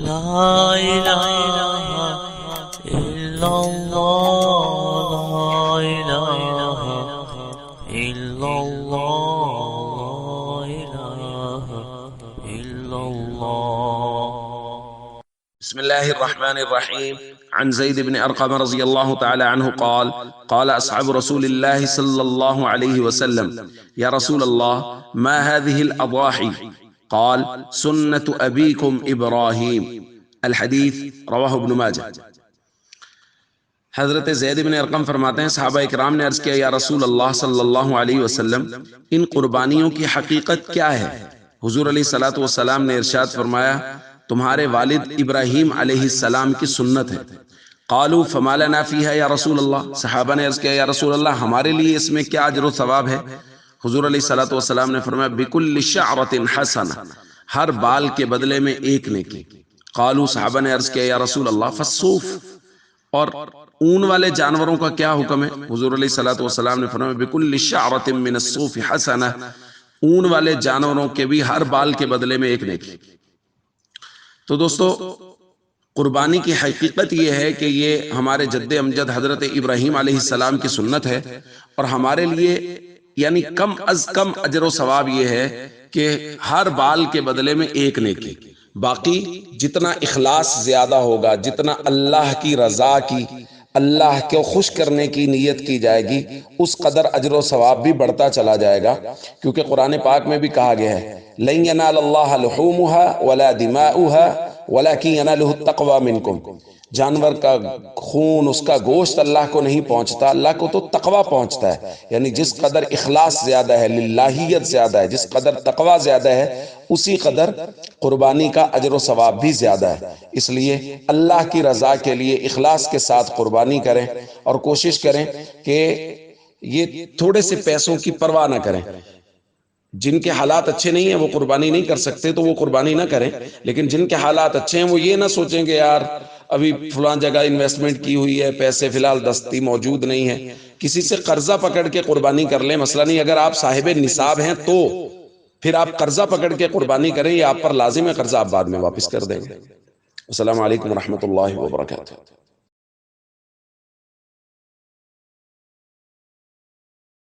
لا الہ الا اللہ لا الہ الا اللہ لا الہ الا اللہ. بسم الله الرحمن الرحيم. عن زيد بن أرقم رضي الله تعالى عنه قال قال أصحاب رسول الله صلى الله عليه وسلم يا رسول الله ما هذه الأضاحي؟ قال سنة أبيكم إبراهيم. الحديث رواه ابن ماجه. حضرت زید بن ارقم فرماتے ہیں صحابہ اکرام نے عرض کیا یا رسول اللہ صلی اللہ علیہ وسلم ان قربانیوں کی حقیقت کیا ہے؟ حضور علیہ الصلوۃ والسلام نے ارشاد فرمایا تمہارے والد ابراہیم علیہ السلام کی سنت ہے. قالوا فما لنا فیہا یا رسول اللہ. صحابہ نے عرض کیا یا رسول اللہ ہمارے لیے اس میں کیا اجر و ثواب ہے؟ حضور علیہ الصلوۃ والسلام نے فرمایا بکل شعرۃ حسنہ، ہر بال کے بدلے میں ایک نیکی. قالوا صحابہ نے عرض کیا یا رسول اللہ فالصوف، اور اون والے جانوروں کا کیا حکم ہے؟ حضور علیہ الصلوۃ والسلام نے فرمایا بکل شعرۃ من الصوف حسنہ، اون والے جانوروں کے بھی ہر بال کے بدلے میں ایک نیکی. تو دوستو قربانی کی حقیقت یہ ہے کہ یہ ہمارے جد امجد حضرت ابراہیم علیہ السلام کی سنت ہے، اور ہمارے لیے یعنی کم از کم اجر و ثواب یہ ہے کہ ہر بال کے بدلے میں ایک نیکی. باقی جتنا اخلاص زیادہ ہوگا، جتنا اللہ کی رضا کی، اللہ کو خوش کرنے کی نیت کی جائے گی، اس قدر اجر و ثواب بھی بڑھتا چلا جائے گا. کیونکہ قرآن پاک میں بھی کہا گیا ہے لَن يَنَالَ اللَّهَ لُحُومُهَا وَلَا دِمَاؤُهَا وَلَكِنْ يَنَالُهُ التَّقْوَى مِنْكُمْ. جانور کا خون، اس کا گوشت اللہ کو نہیں پہنچتا، اللہ کو تو تقوی پہنچتا ہے. یعنی جس قدر اخلاص زیادہ ہے، للہیت زیادہ ہے، جس قدر تقوی زیادہ ہے، اسی قدر قربانی کا اجر و ثواب بھی زیادہ ہے. اس لیے اللہ کی رضا کے لیے اخلاص کے ساتھ قربانی کریں، اور کوشش کریں کہ یہ تھوڑے سے پیسوں کی پرواہ نہ کریں. جن کے حالات اچھے نہیں ہیں وہ قربانی نہیں کر سکتے تو وہ قربانی نہ کریں، لیکن جن کے حالات اچھے ہیں وہ یہ نہ سوچیں کہ یار ابھی فلاں جگہ انویسٹمنٹ کی ہوئی ہے، پیسے فی الحال دستی موجود نہیں ہے، کسی سے قرضہ پکڑ کے قربانی کر لیں. مسئلہ نہیں، اگر آپ صاحب نصاب ہیں تو پھر آپ قرضہ پکڑ کے قربانی کریں، یہ آپ پر لازم ہے، قرضہ آپ بعد میں واپس کر دیں گے. السلام علیکم ورحمۃ اللہ وبرکاتہ.